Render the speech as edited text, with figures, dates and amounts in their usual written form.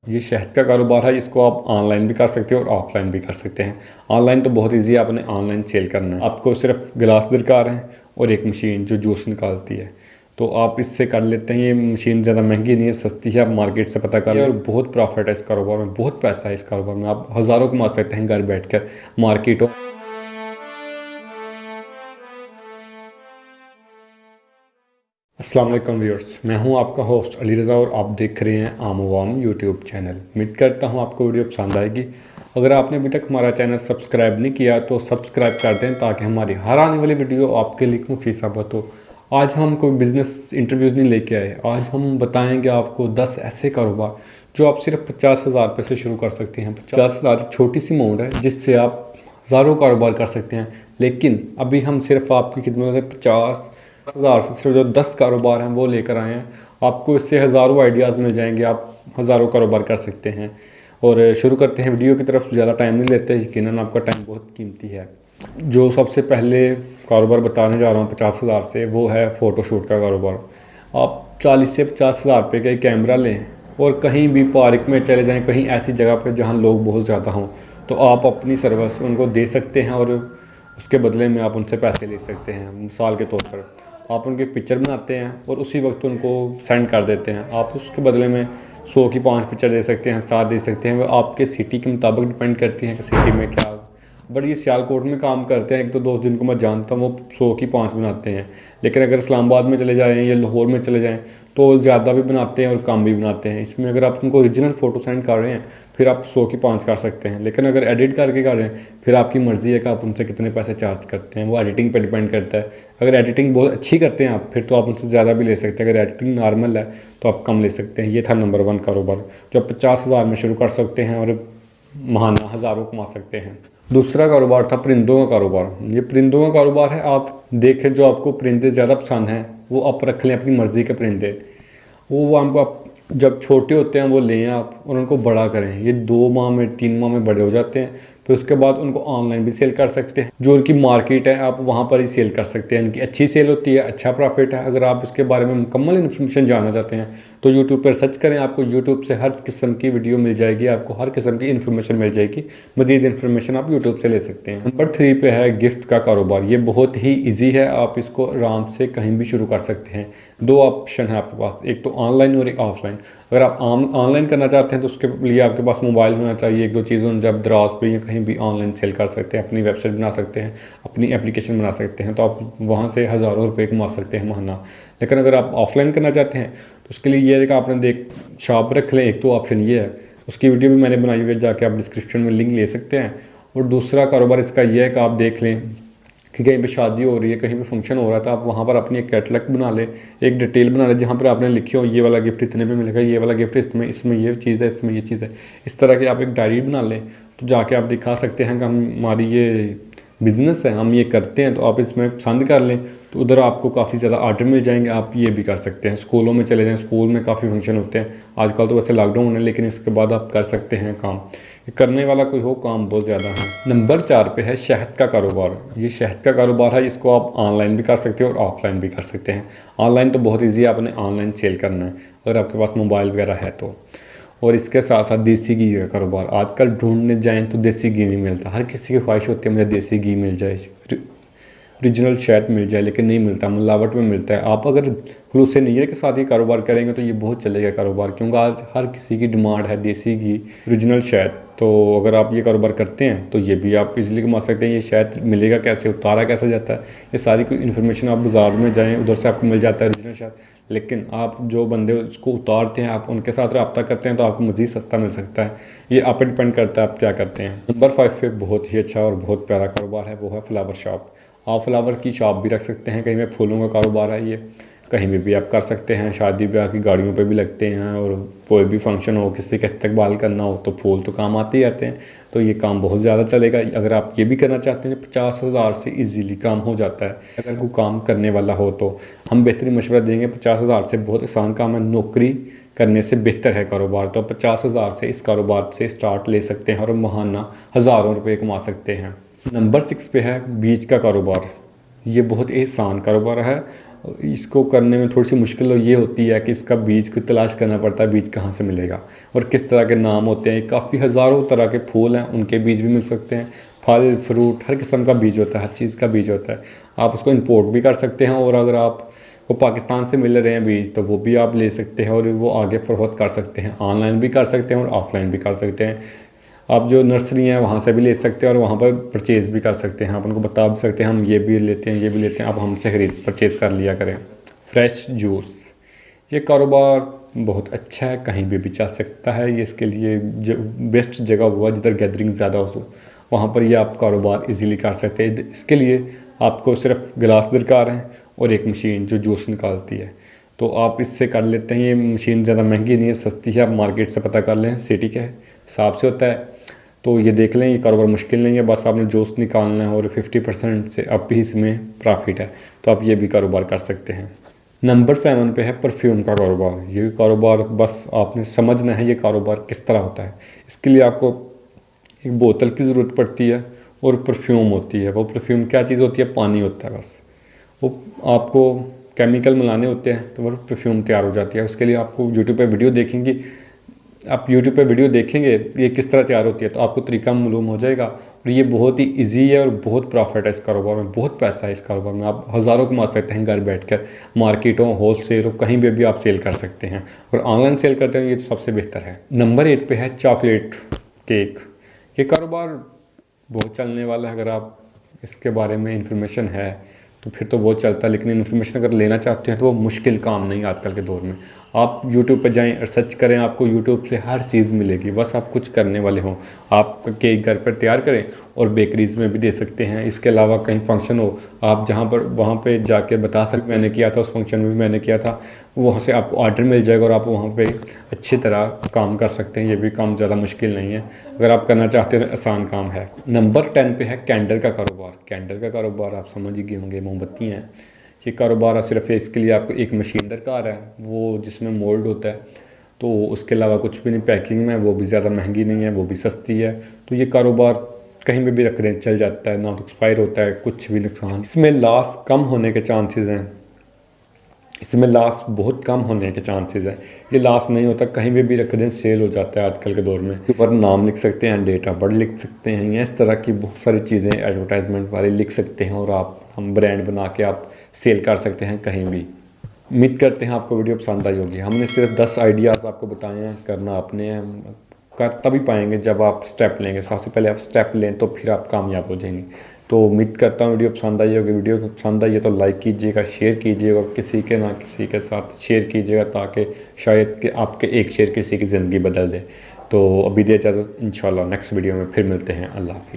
ये शहद का कारोबार है, इसको आप ऑनलाइन भी कर सकते हो और ऑफलाइन भी कर सकते हैं। ऑनलाइन तो बहुत इजी है, आपने ऑनलाइन सेल करना है। आपको सिर्फ गिलास दरकार है और एक मशीन जो जूस निकालती है, तो आप इससे कर लेते हैं। ये मशीन ज़्यादा महंगी नहीं है, सस्ती है, आप मार्केट से पता कर लें। और बहुत प्रॉफिट है इस कारोबार में, बहुत पैसा है इस कारोबार में, आप हज़ारों कमा सकते हैं घर बैठ कर। मार्केटों अस्सलाम वालेकुम व्यूअर्स, मैं हूं आपका होस्ट अली रज़ा और आप देख रहे हैं आम आवाम यूट्यूब चैनल। उम्मीद करता हूं आपको वीडियो पसंद आएगी। अगर आपने अभी तक हमारा चैनल सब्सक्राइब नहीं किया तो सब्सक्राइब कर दें ताकि हमारी हर आने वाली वीडियो आपके लिए मुफीद साबित हो। आज हम कोई बिज़नेस इंटरव्यूज़ नहीं लेके आए, आज हम बताएँगे आपको 10 ऐसे कारोबार जो आप सिर्फ 50,000 रुपये से शुरू कर सकते हैं। 50,000 छोटी सी अमाउंट है जिससे आप हज़ारों कारोबार कर सकते हैं, लेकिन अभी हम सिर्फ आपकी खिदमत में 50,000 से सिर्फ जो 10 कारोबार हैं वो लेकर आए हैं। आपको इससे हज़ारों आइडियाज़ मिल जाएंगे, आप हज़ारों कारोबार कर सकते हैं। और शुरू करते हैं वीडियो की तरफ। ज़्यादा टाइम नहीं लेते, यकीनन आपका टाइम बहुत कीमती है। जो सबसे पहले कारोबार बताने जा रहा हूँ 50,000 से, वो है फ़ोटोशूट का कारोबार। आप 40 से 50,000 रुपये का एक कैमरा लें और कहीं भी पार्क में चले जाएँ, कहीं ऐसी जगह पर जहाँ लोग बहुत ज़्यादा हों, तो आप अपनी सर्विस उनको दे सकते हैं और उसके बदले में आप उनसे पैसे ले सकते हैं। मिसाल के तौर पर आप उनकी पिक्चर बनाते हैं और उसी वक्त उनको सेंड कर देते हैं। आप उसके बदले में 100 की 5 पिक्चर दे सकते हैं, 7 दे सकते हैं। वो आपके सिटी के मुताबिक डिपेंड करती हैं कि सिटी में क्या। बट ये सियालकोट में काम करते हैं, एक तो दोस्त जिनको मैं जानता हूँ वो 100 की 5 बनाते हैं। लेकिन अगर इस्लामाबाद में चले जाएँ या लाहौर में चले जाएँ तो ज़्यादा भी बनाते हैं और कम भी बनाते हैं। इसमें अगर आप उनको ओरिजिनल फ़ोटो सेंड कर रहे हैं फिर आप 100 की 5 कर सकते हैं, लेकिन अगर एडिट करके कर रहे हैं फिर आपकी मर्ज़ी है कि आप उनसे कितने पैसे चार्ज करते हैं। वो एडिटिंग पे डिपेंड करता है। अगर एडिटिंग बहुत अच्छी करते हैं आप, फिर तो आप उनसे ज़्यादा भी ले सकते हैं। अगर एडिटिंग नॉर्मल है तो आप कम ले सकते हैं। ये था नंबर 1 कारोबार जो आप 50,000 में शुरू कर सकते हैं और महाना हज़ारों कमा सकते हैं। दूसरा कारोबार था परिंदों का कारोबार। ये परिंदों का कारोबार है, आप देखें जो आपको परिंदे ज़्यादा पसंद हैं वो आप रख लें, अपनी मर्ज़ी के परिंदे। वो हमको आप जब छोटे होते हैं वो लें आप और उनको बड़ा करें। ये 2 माह में 3 माह में बड़े हो जाते हैं, फिर उसके बाद उनको ऑनलाइन भी सेल कर सकते हैं। जो उनकी मार्केट है आप वहाँ पर ही सेल कर सकते हैं। इनकी अच्छी सेल होती है, अच्छा प्रॉफिट है। अगर आप इसके बारे में मुकम्मल इन्फॉर्मेशन जानना चाहते हैं तो यूट्यूब पर सर्च करें, आपको यूट्यूब से हर किस्म की वीडियो मिल जाएगी, आपको हर किस्म की इन्फॉर्मेशन मिल जाएगी। मज़ीद इन्फॉर्मेशन आप यूट्यूब से ले सकते हैं। नंबर 3 पे है गिफ्ट का कारोबार। ये बहुत ही ईजी है, आप इसको आराम से कहीं भी शुरू कर सकते हैं। 2 ऑप्शन है आपके पास, एक तो ऑनलाइन और एक ऑफलाइन। अगर आप ऑनलाइन करना चाहते हैं तो उसके लिए आपके पास मोबाइल होना चाहिए। 1-2 चीज़ों जब दराज पे या कहीं भी ऑनलाइन सेल कर सकते हैं, अपनी वेबसाइट बना सकते हैं, अपनी एप्लीकेशन बना सकते हैं, तो आप वहाँ से हज़ारों रुपये कमा सकते हैं महाना। लेकिन अगर आप ऑफलाइन करना चाहते हैं तो उसके लिए ये है कि आपने शॉप रख लें। एक तो ऑप्शन ये है, उसकी वीडियो भी मैंने बनाई हुई है, जाके आप डिस्क्रिप्शन में लिंक ले सकते हैं। और दूसरा कारोबार इसका ये है कि आप देख लें कि कहीं पे शादी हो रही है, कहीं पे फंक्शन हो रहा है, तो आप वहाँ पर अपनी एक कैटलॉग बना लें, एक डिटेल बना लें जहाँ पर आपने लिखे हो ये वाला गिफ्ट इतने में मिलेगा, ये वाला गिफ्ट इसमें ये चीज़ है, इसमें ये चीज़ है। इस तरह की आप एक डायरी बना लें तो जाके आप दिखा सकते हैं कि हमारी ये बिज़नेस है, हम ये करते हैं, तो आप इसमें पसंद कर लें तो उधर आपको काफ़ी ज़्यादा आर्डर मिल जाएंगे। आप ये भी कर सकते हैं। स्कूलों में चले जाएँ, स्कूल में काफ़ी फंक्शन होते हैं आजकल, तो वैसे लॉकडाउन है लेकिन इसके बाद आप कर सकते हैं काम। करने वाला कोई हो, काम बहुत ज़्यादा है। नंबर 4 पे है शहद का कारोबार। ये शहद का कारोबार है, इसको आप ऑनलाइन भी कर सकते हैं और ऑफलाइन भी कर सकते हैं। ऑनलाइन तो बहुत ईजी है, आपने ऑनलाइन सेल करना है अगर आपके पास मोबाइल वगैरह है तो। और इसके साथ साथ देसी घी का कारोबार। आजकल ढूंढने जाएँ तो देसी घी नहीं मिलता। हर किसी की ख्वाहिश होती है मुझे देसी घी मिल जाए, ओरिजिनल शहद मिल जाए, लेकिन नहीं मिलता, मिलावट में मिलता है। आप अगर खलूस नीयत के साथ ही कारोबार करेंगे तो ये बहुत चलेगा कारोबार, क्योंकि आज हर किसी की डिमांड है देसी घी, ओरिजिनल शहद। तो अगर आप ये कारोबार करते हैं तो ये भी आप इजीली कमा सकते हैं। ये शहद मिलेगा कैसे, उतारा कैसे जाता है, ये सारी कोई इन्फॉर्मेशन आप बाज़ार में जाएँ उधर से आपको मिल जाता है ओरिजिनल शहद। लेकिन आप जो बंदे उसको उतारते हैं आप उनके साथ रब्ता करते हैं तो आपको मज़ीद सस्ता मिल सकता है। ये आप पे डिपेंड करता है आप क्या करते हैं। नंबर 5 पे बहुत ही अच्छा और बहुत प्यारा कारोबार है, वो है फ्लावर शॉप। आप फ्लावर की शॉप भी रख सकते हैं। कहीं में फूलों का कारोबार है, ये कहीं भी आप कर सकते हैं। शादी ब्याह की गाड़ियों पे भी लगते हैं और कोई भी फंक्शन हो, किसी का इस्तकबाल करना हो तो फूल तो काम आते ही आते हैं, तो ये काम बहुत ज़्यादा चलेगा। अगर आप ये भी करना चाहते हैं 50,000 से इजीली काम हो जाता है। अगर कोई काम करने वाला हो तो हम बेहतरीन मशवरा देंगे। 50,000 से बहुत आसान काम है, नौकरी करने से बेहतर है कारोबार। तो 50,000 से इस कारोबार से स्टार्ट ले सकते हैं और महाना हज़ारों रुपये कमा सकते हैं। नंबर 6 पे है बीज का कारोबार। ये बहुत ही आसान कारोबार है। इसको करने में थोड़ी सी मुश्किल ये होती है कि इसका बीज को तलाश करना पड़ता है, बीज कहाँ से मिलेगा और किस तरह के नाम होते हैं। काफ़ी हज़ारों तरह के फूल हैं, उनके बीज भी मिल सकते हैं। फल फ्रूट हर किस्म का बीज होता है, हर चीज़ का बीज होता है। आप उसको इंपोर्ट भी कर सकते हैं और अगर आप को पाकिस्तान से मिल रहे हैं बीज तो वो भी आप ले सकते हैं और वो आगे फरोख्त कर सकते हैं। ऑनलाइन भी कर सकते हैं और ऑफलाइन भी कर सकते हैं। आप जो नर्सरी हैं वहाँ से भी ले सकते हैं और वहाँ पर परचेज़ भी कर सकते हैं। आप उनको बता भी सकते हैं हम ये भी लेते हैं, ये भी लेते हैं, आप हमसे परचेज़ कर लिया करें। फ्रेश जूस, ये कारोबार बहुत अच्छा है, कहीं भी जा सकता है। ये इसके लिए बेस्ट जगह हुआ जिधर गैदरिंग ज़्यादा हो, वहाँ पर ये आप कारोबार इजीली कर सकते हैं। इसके लिए आपको सिर्फ गिलास दरकार है और एक मशीन जो जूस निकालती है, तो आप इससे कर लेते हैं। ये मशीन ज़्यादा महंगी नहीं है, सस्ती है। आप मार्केट से पता कर लें, सिटी के हिसाब से होता है, तो ये देख लें। ये कारोबार मुश्किल नहीं है, बस आपने जूस निकालना है और 50% से अब भी इसमें प्रॉफिट है, तो आप ये भी कारोबार कर सकते हैं। नंबर 7 पे है परफ्यूम का कारोबार। ये कारोबार बस आपने समझना है ये कारोबार किस तरह होता है। इसके लिए आपको एक बोतल की ज़रूरत पड़ती है और परफ्यूम होती है। वो परफ्यूम क्या चीज़ होती है? पानी होता है बस। वो आपको केमिकल मिलाने होते हैं तो वो परफ्यूम तैयार हो जाती है। उसके लिए आपको यूट्यूब पे वीडियो देखेंगे, आप यूट्यूब पे वीडियो देखेंगे ये किस तरह तैयार होती है तो आपको तरीका मालूम हो जाएगा। और ये बहुत ही इजी है और बहुत प्रॉफिट है इस कारोबार में, बहुत पैसा है इस कारोबार में। आप हज़ारों कमा सकते हैं घर बैठकर। मार्केटों, होलसेल और कहीं भी आप सेल कर सकते हैं और ऑनलाइन सेल करते हैं, ये तो सबसे बेहतर है। नंबर 8 पे है चॉकलेट केक। ये कारोबार बहुत चलने वाला है। अगर आप इसके बारे में इंफॉर्मेशन है तो फिर तो बहुत चलता है, लेकिन इन्फॉर्मेशन अगर लेना चाहते हैं तो वो मुश्किल काम नहीं आजकल के दौर में। आप यूट्यूब पर जाएं और सर्च करें, आपको यूट्यूब से हर चीज़ मिलेगी, बस आप कुछ करने वाले हों। आप केक घर पर तैयार करें और बेकरीज़ में भी दे सकते हैं। इसके अलावा कहीं फंक्शन हो, आप जहाँ पर वहाँ पे जाके बता सकते मैंने किया था, उस फंक्शन में भी मैंने किया था, वहाँ से आपको ऑर्डर मिल जाएगा और आप वहाँ पे अच्छी तरह काम कर सकते हैं। ये भी काम ज़्यादा मुश्किल नहीं है, अगर आप करना चाहते हैं तो आसान काम है। नंबर 10 पे है कैंडल का कारोबार। कैंडल का कारोबार आप समझ ही गए होंगे, मोमबत्ती हैं। ये कारोबार सिर्फ इसके लिए आपको एक मशीन दरकार है, वो जिसमें मोल्ड होता है, तो उसके अलावा कुछ भी नहीं। पैकिंग में वो भी ज़्यादा महंगी नहीं है, वो भी सस्ती है। तो ये कारोबार कहीं भी रख दें चल जाता है, ना तो एक्सपायर होता है, कुछ भी नुकसान। इसमें लॉस कम होने के चांसेस हैं, इसमें लॉस बहुत कम होने के चांसेस हैं। ये लॉस नहीं होता, कहीं भी रख दें सेल हो जाता है आजकल के दौर में। ऊपर नाम लिख सकते हैं, डेट ऑफ बर्थ लिख सकते हैं, या इस तरह की बहुत सारी चीज़ें एडवर्टाइजमेंट वाली लिख सकते हैं और हम ब्रांड बना के आप सेल कर सकते हैं कहीं भी। उम्मीद करते हैं आपको वीडियो पसंद आई होगी। हमने सिर्फ 10 आइडियाज़ आपको बताए हैं, करना आपने है। कर तभी पाएंगे जब आप स्टेप लेंगे। सबसे पहले आप स्टेप लें तो फिर आप कामयाब हो जाएंगे। तो उम्मीद करता हूँ वीडियो पसंद आई होगी। वीडियो पसंद आई है तो लाइक कीजिएगा, शेयर कीजिएगा और किसी के ना किसी के साथ शेयर कीजिएगा, ताकि शायद कि आपके एक शेयर किसी की ज़िंदगी बदल दे। तो अभी दे इजाज़त, इंशाल्लाह नेक्स्ट वीडियो में फिर मिलते हैं। अल्लाह हाफ़िज़।